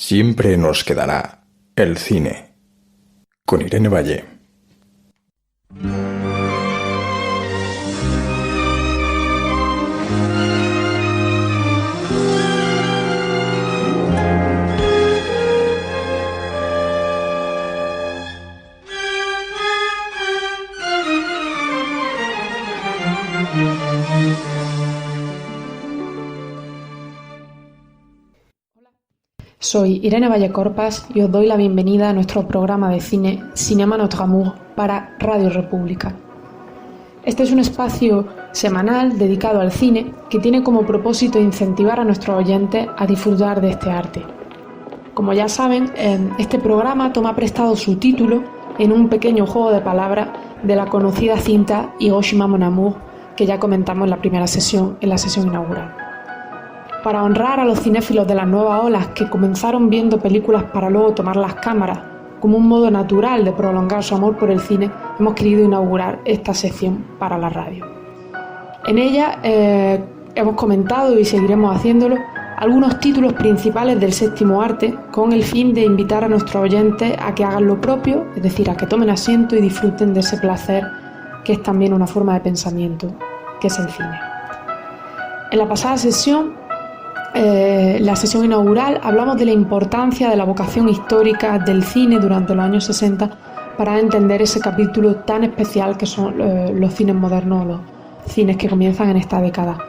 Siempre nos quedará el cine. Con Irene Valle. Soy Irene Valle Corpas y os doy la bienvenida a nuestro programa de cine Cinéma Notre Amour para Radio República. Este es un espacio semanal dedicado al cine que tiene como propósito incentivar a nuestros oyentes a disfrutar de este arte. Como ya saben, este programa toma prestado su título en un pequeño juego de palabras de la conocida cinta Hiroshima Mon Amour que ya comentamos en la primera sesión, en la sesión inaugural. Para honrar a los cinéfilos de las nuevas olas que comenzaron viendo películas para luego tomar las cámaras como un modo natural de prolongar su amor por el cine, hemos querido inaugurar esta sección para la radio. En ella hemos comentado y seguiremos haciéndolo algunos títulos principales del séptimo arte con el fin de invitar a nuestros oyentes a que hagan lo propio, es decir, a que tomen asiento y disfruten de ese placer que es también una forma de pensamiento, que es el cine. En la pasada sesión, la sesión inaugural, hablamos de la importancia de la vocación histórica del cine durante los años 60 para entender ese capítulo tan especial que son los cines modernos, los cines que comienzan en esta década.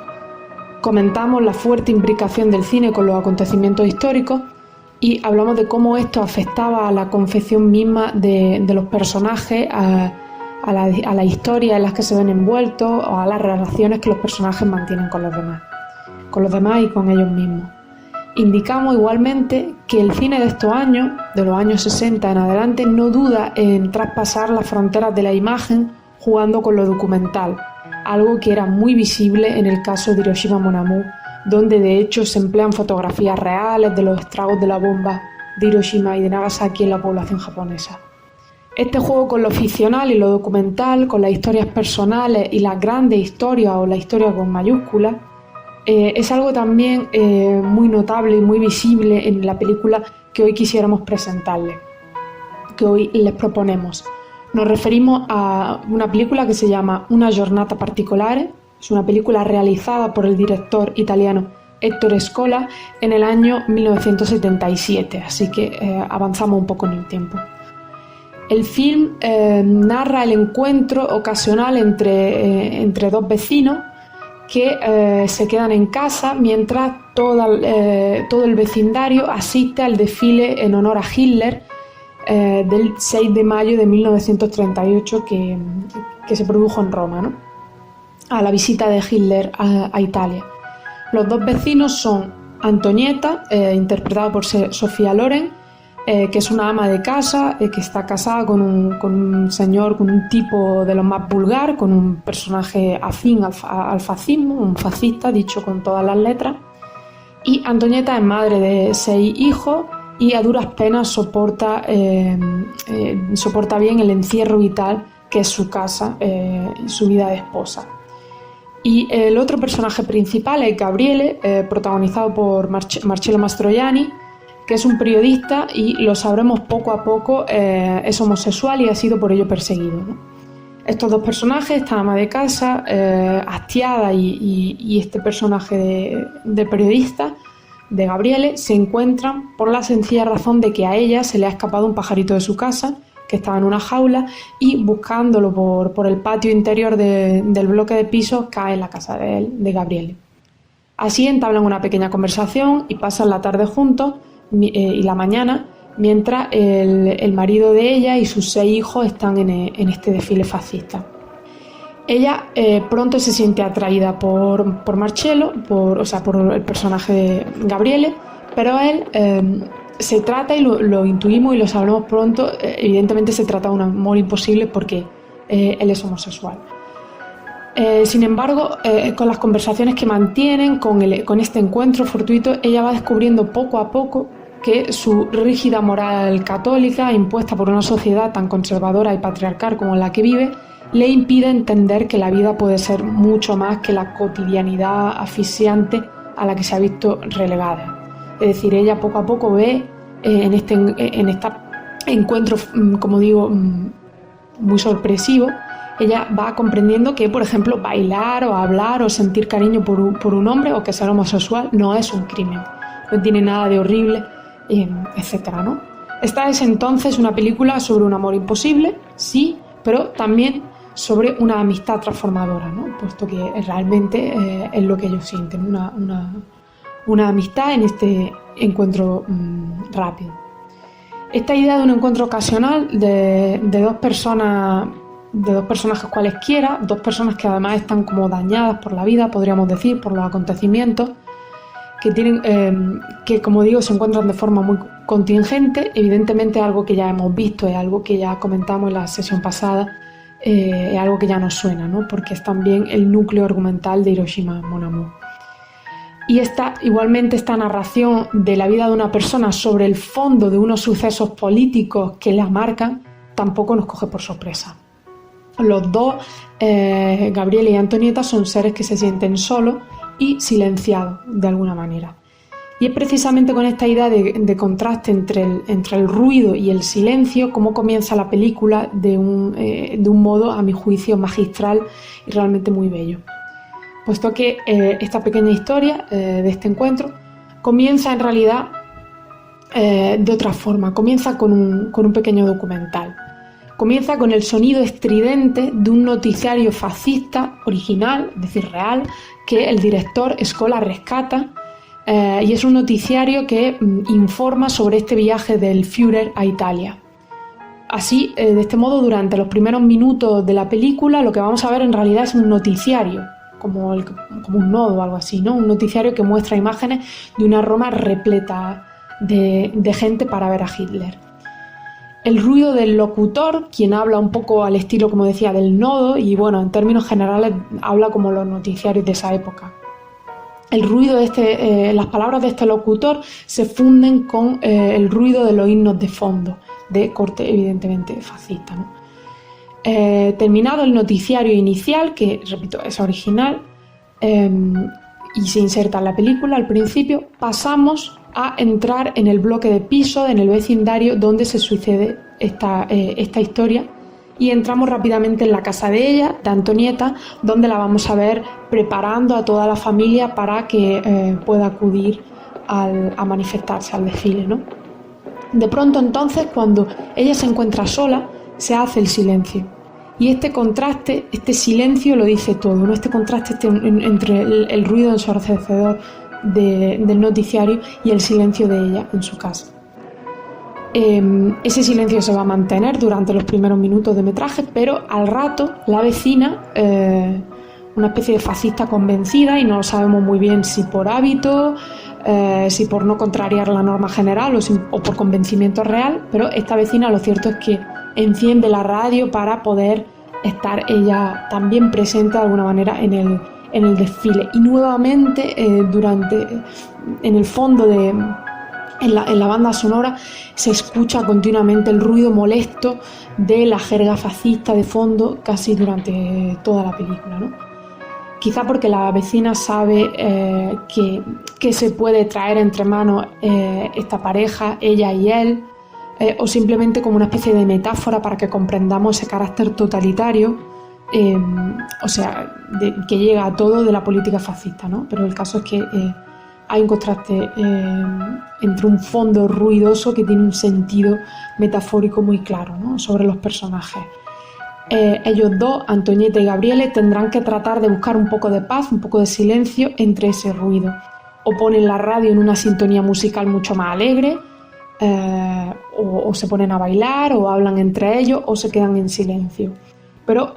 Comentamos la fuerte imbricación del cine con los acontecimientos históricos y hablamos de cómo esto afectaba a la confección misma de los personajes, a la historia en las que se ven envueltos o a las relaciones que los personajes mantienen con los demás y con ellos mismos. Indicamos igualmente que el cine de estos años, de los años 60 en adelante, no duda en traspasar las fronteras de la imagen jugando con lo documental, algo que era muy visible en el caso de Hiroshima Mon Amour, donde de hecho se emplean fotografías reales de los estragos de la bomba de Hiroshima y de Nagasaki en la población japonesa. Este juego con lo ficcional y lo documental, con las historias personales y las grandes historias o la historia con mayúsculas, es algo también muy notable y muy visible en la película que hoy quisiéramos presentarles, que hoy les proponemos. Nos referimos a una película que se llama Una giornata particolare. Es una película realizada por el director italiano Ettore Scola en el año 1977, así que avanzamos un poco en el tiempo. El film narra el encuentro ocasional entre dos vecinos que se quedan en casa mientras todo el vecindario asiste al desfile en honor a Hitler del 6 de mayo de 1938 que se produjo en Roma, ¿no? A la visita de Hitler a Italia. Los dos vecinos son Antonietta, interpretada por Sofía Loren, que es una ama de casa, que está casada con un señor, con un tipo de lo más vulgar, con un personaje afín al fascismo, un fascista, dicho con todas las letras. Y Antonietta es madre de 6 hijos y a duras penas soporta bien el encierro vital que es su casa y su vida de esposa. Y el otro personaje principal es Gabriele, protagonizado por Marcello Mastroianni, que es un periodista y lo sabremos poco a poco, es homosexual y ha sido por ello perseguido, ¿no? Estos dos personajes, esta ama de casa, hastiada y este personaje de periodista, de Gabriele, se encuentran por la sencilla razón de que a ella se le ha escapado un pajarito de su casa, que estaba en una jaula, y buscándolo por el patio interior del bloque de pisos cae en la casa de Gabriele. Así entablan una pequeña conversación y pasan la tarde juntos y la mañana, mientras el marido de ella y sus 6 hijos están en este desfile fascista. Ella pronto se siente atraída por Marcello, por el personaje de Gabriele, pero él se trata, y lo intuimos y lo sabremos pronto, evidentemente se trata de un amor imposible porque él es homosexual. Sin embargo, con las conversaciones que mantienen, con este encuentro fortuito, ella va descubriendo poco a poco que su rígida moral católica, impuesta por una sociedad tan conservadora y patriarcal como la que vive, le impide entender que la vida puede ser mucho más que la cotidianidad asfixiante a la que se ha visto relegada. Es decir, ella poco a poco ve en este encuentro, como digo, muy sorpresivo, ella va comprendiendo que, por ejemplo, bailar o hablar o sentir cariño por un hombre o que ser homosexual no es un crimen, no tiene nada de horrible, etcétera, ¿no? Esta es entonces una película sobre un amor imposible, sí, pero también sobre una amistad transformadora, ¿no? Puesto que realmente es lo que ellos sienten, una amistad en este encuentro rápido. Esta idea de un encuentro ocasional de dos personas, de dos personajes cualesquiera, dos personas que además están como dañadas por la vida, podríamos decir, por los acontecimientos, que tienen, que como digo, se encuentran de forma muy contingente. Evidentemente es algo que ya hemos visto, es algo que ya comentamos en la sesión pasada, es algo que ya nos suena, ¿no? Porque es también el núcleo argumental de Hiroshima Mon Amour. Y igualmente esta narración de la vida de una persona sobre el fondo de unos sucesos políticos que la marcan, tampoco nos coge por sorpresa. Los dos, Gabriele y Antonieta, son seres que se sienten solos y silenciados de alguna manera. Y es precisamente con esta idea de contraste entre el ruido y el silencio cómo comienza la película de un modo, a mi juicio, magistral y realmente muy bello. Puesto que esta pequeña historia de este encuentro comienza en realidad de otra forma, comienza con un pequeño documental. Comienza con el sonido estridente de un noticiario fascista original, es decir, real, que el director Scola rescata, y es un noticiario que informa sobre este viaje del Führer a Italia. Así, de este modo, durante los primeros minutos de la película, lo que vamos a ver en realidad es un noticiario, como un nodo o algo así, ¿no? Un noticiario que muestra imágenes de una Roma repleta de gente para ver a Hitler. El ruido del locutor, quien habla un poco al estilo, como decía, del nodo, y bueno, en términos generales habla como los noticiarios de esa época. El ruido las palabras de este locutor se funden con el ruido de los himnos de fondo, de corte evidentemente fascista, ¿no? Terminado el noticiario inicial, que repito es original, y se inserta en la película al principio, pasamos a entrar en el bloque de piso, en el vecindario donde se sucede esta historia, y entramos rápidamente en la casa de ella, de Antonieta, donde la vamos a ver preparando a toda la familia para que pueda acudir a manifestarse al desfile, ¿no? De pronto entonces, cuando ella se encuentra sola, se hace el silencio. Y este contraste, este silencio lo dice todo, ¿no? Este contraste entre el ruido ensordecedor del noticiario y el silencio de ella en su casa. Ese silencio se va a mantener durante los primeros minutos de metraje, pero al rato la vecina, una especie de fascista convencida, y no sabemos muy bien si por hábito, si por no contrariar la norma general o por convencimiento real, pero esta vecina lo cierto es que enciende la radio para poder estar ella también presente de alguna manera en el desfile. Y nuevamente en el fondo en la banda sonora se escucha continuamente el ruido molesto de la jerga fascista de fondo casi durante toda la película, ¿no? Quizá porque la vecina sabe que se puede traer entre manos esta pareja, ella y él, o simplemente como una especie de metáfora para que comprendamos ese carácter totalitario, que llega a todo de la política fascista, ¿no? Pero el caso es que hay un contraste entre un fondo ruidoso que tiene un sentido metafórico muy claro, ¿no? Sobre los personajes. Ellos dos, Antonieta y Gabriele, tendrán que tratar de buscar un poco de paz, un poco de silencio entre ese ruido. O ponen la radio en una sintonía musical mucho más alegre, o se ponen a bailar, o hablan entre ellos, o se quedan en silencio. Pero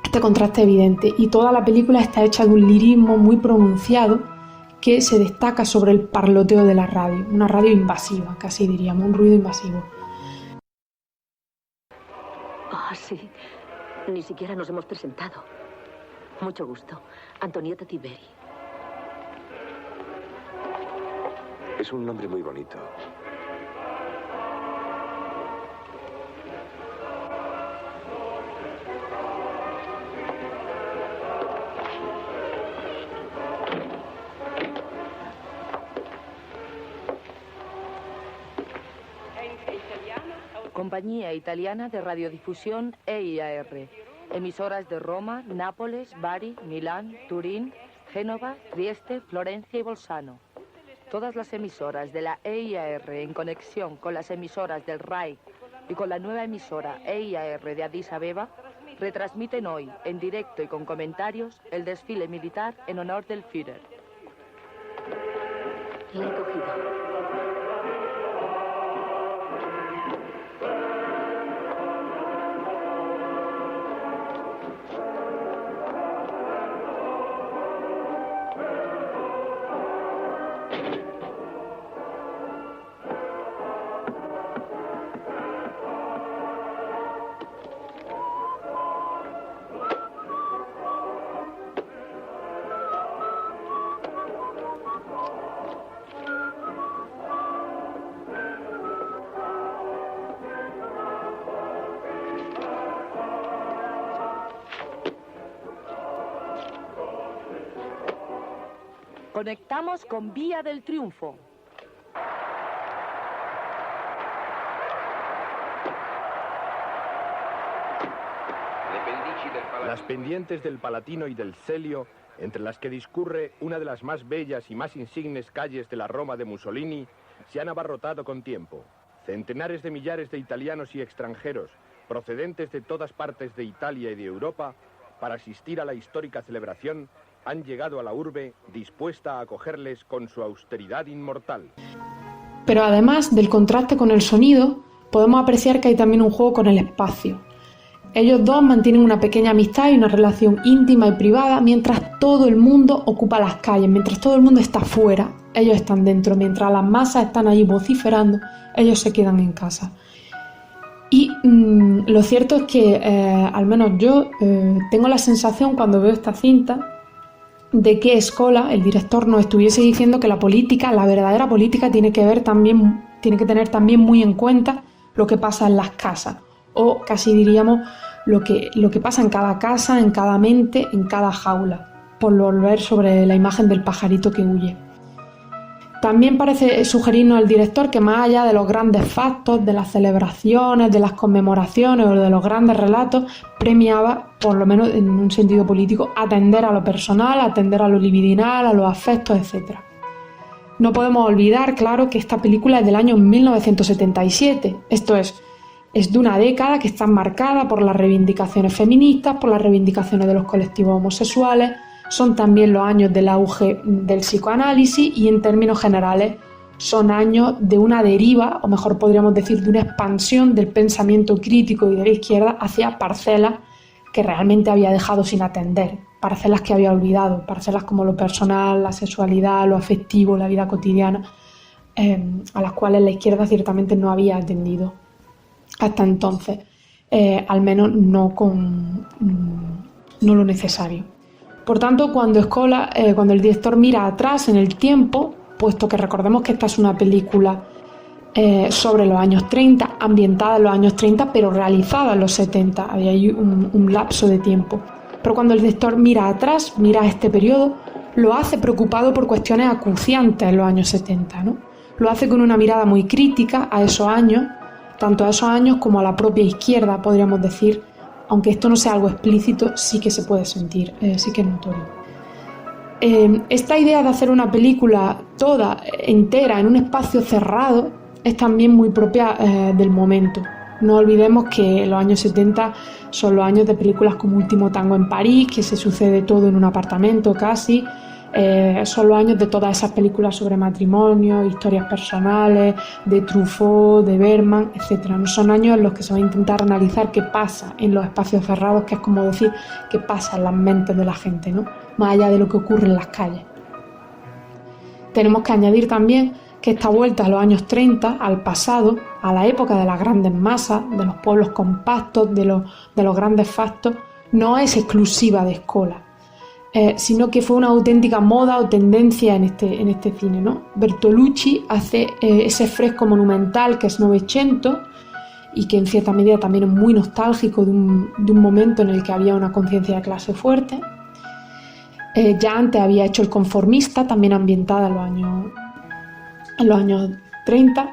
este contraste es evidente, y toda la película está hecha de un lirismo muy pronunciado que se destaca sobre el parloteo de la radio, una radio invasiva, casi diríamos, un ruido invasivo. Ah, sí. Ni siquiera nos hemos presentado. Mucho gusto. Antonieta Tiberi. Es un nombre muy bonito. Compañía Italiana de Radiodifusión EIAR. Emisoras de Roma, Nápoles, Bari, Milán, Turín, Génova, Trieste, Florencia y Bolzano. Todas las emisoras de la EIAR en conexión con las emisoras del RAI y con la nueva emisora EIAR de Addis Abeba retransmiten hoy, en directo y con comentarios, el desfile militar en honor del Führer. La he cogido. Conectamos con Vía del Triunfo. Las pendientes del Palatino y del Celio, entre las que discurre una de las más bellas y más insignes calles de la Roma de Mussolini, se han abarrotado con tiempo. Centenares de millares de italianos y extranjeros, procedentes de todas partes de Italia y de Europa, para asistir a la histórica celebración, han llegado a la urbe dispuesta a acogerles con su austeridad inmortal. Pero además del contraste con el sonido, podemos apreciar que hay también un juego con el espacio. Ellos dos mantienen una pequeña amistad y una relación íntima y privada mientras todo el mundo ocupa las calles, mientras todo el mundo está fuera, ellos están dentro, mientras las masas están allí vociferando, ellos se quedan en casa. Y lo cierto es que, al menos yo, tengo la sensación cuando veo esta cinta de que Scola, el director, nos estuviese diciendo que la política, la verdadera política, tiene que tener también muy en cuenta lo que pasa en las casas, o casi diríamos lo que pasa en cada casa, en cada mente, en cada jaula, por volver sobre la imagen del pajarito que huye. También parece sugerirnos el director que más allá de los grandes factos, de las celebraciones, de las conmemoraciones o de los grandes relatos, premiaba, por lo menos en un sentido político, atender a lo personal, atender a lo libidinal, a los afectos, etc. No podemos olvidar, claro, que esta película es del año 1977, esto es de una década que está marcada por las reivindicaciones feministas, por las reivindicaciones de los colectivos homosexuales. Son también los años del auge del psicoanálisis y, en términos generales, son años de una deriva, o mejor podríamos decir, de una expansión del pensamiento crítico y de la izquierda hacia parcelas que realmente había dejado sin atender, parcelas que había olvidado, parcelas como lo personal, la sexualidad, lo afectivo, la vida cotidiana, a las cuales la izquierda ciertamente no había atendido hasta entonces, al menos no lo necesario. Por tanto, cuando el director mira atrás en el tiempo, puesto que recordemos que esta es una película sobre los años 30, ambientada en los años 30, pero realizada en los 70, había ahí un lapso de tiempo. Pero cuando el director mira atrás, mira este periodo, lo hace preocupado por cuestiones acuciantes en los años 70, ¿no? Lo hace con una mirada muy crítica a esos años, tanto a esos años como a la propia izquierda, podríamos decir. Aunque esto no sea algo explícito, sí que se puede sentir, sí que es notorio. Esta idea de hacer una película toda, entera, en un espacio cerrado, es también muy propia del momento. No olvidemos que los años 70 son los años de películas como Último Tango en París, que se sucede todo en un apartamento casi. Son los años de todas esas películas sobre matrimonio, historias personales, de Truffaut, de Bergman, etc. No son años en los que se va a intentar analizar qué pasa en los espacios cerrados, que es como decir qué pasa en las mentes de la gente, ¿no? Más allá de lo que ocurre en las calles. Tenemos que añadir también que esta vuelta a los años 30, al pasado, a la época de las grandes masas, de los pueblos compactos, de los grandes factos, no es exclusiva de Scola. Sino que fue una auténtica moda o tendencia en este cine, ¿no? Bertolucci hace ese fresco monumental que es Novecento y que en cierta medida también es muy nostálgico de un momento en el que había una conciencia de clase fuerte. Ya antes había hecho El conformista, también ambientada en los años 30.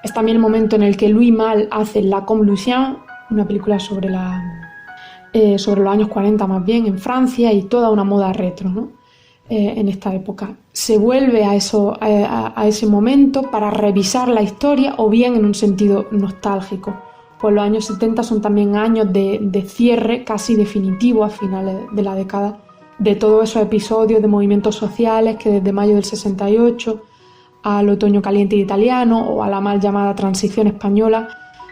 Es también el momento en el que Louis Malle hace La Comme Lucien, una película sobre los años 40 más bien, en Francia, y toda una moda retro, ¿no? En esta época. Se vuelve a ese momento para revisar la historia, o bien en un sentido nostálgico. Pues los años 70 son también años de cierre casi definitivo a finales de la década de todos esos episodios de movimientos sociales que desde mayo del 68 al otoño caliente italiano o a la mal llamada transición española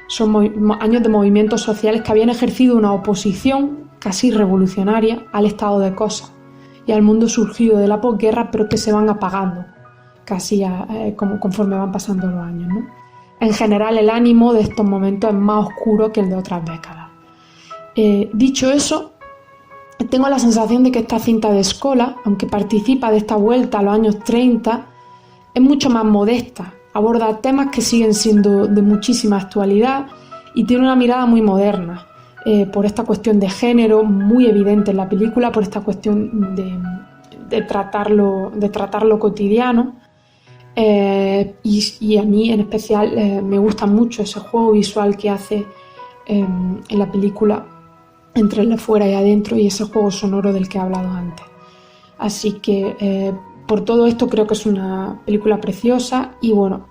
son años de movimientos sociales que habían ejercido una oposición casi revolucionaria al estado de cosas y al mundo surgido de la posguerra, pero que se van apagando casi conforme van pasando los años, ¿no? En general, el ánimo de estos momentos es más oscuro que el de otras décadas. Dicho eso, tengo la sensación de que esta cinta de Scola, aunque participa de esta vuelta a los años 30, es mucho más modesta, aborda temas que siguen siendo de muchísima actualidad y tiene una mirada muy moderna, por esta cuestión de género muy evidente en la película, por esta cuestión de tratar lo cotidiano. Y a mí en especial me gusta mucho ese juego visual que hace en la película entre el afuera y adentro, y ese juego sonoro del que he hablado antes. Así que por todo esto creo que es una película preciosa y bueno,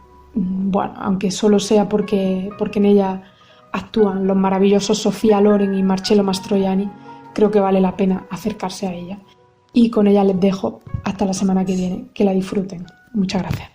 aunque solo sea porque en ella actúan los maravillosos Sofía Loren y Marcello Mastroianni, creo que vale la pena acercarse a ella. Y con ella les dejo hasta la semana que viene. Que la disfruten. Muchas gracias.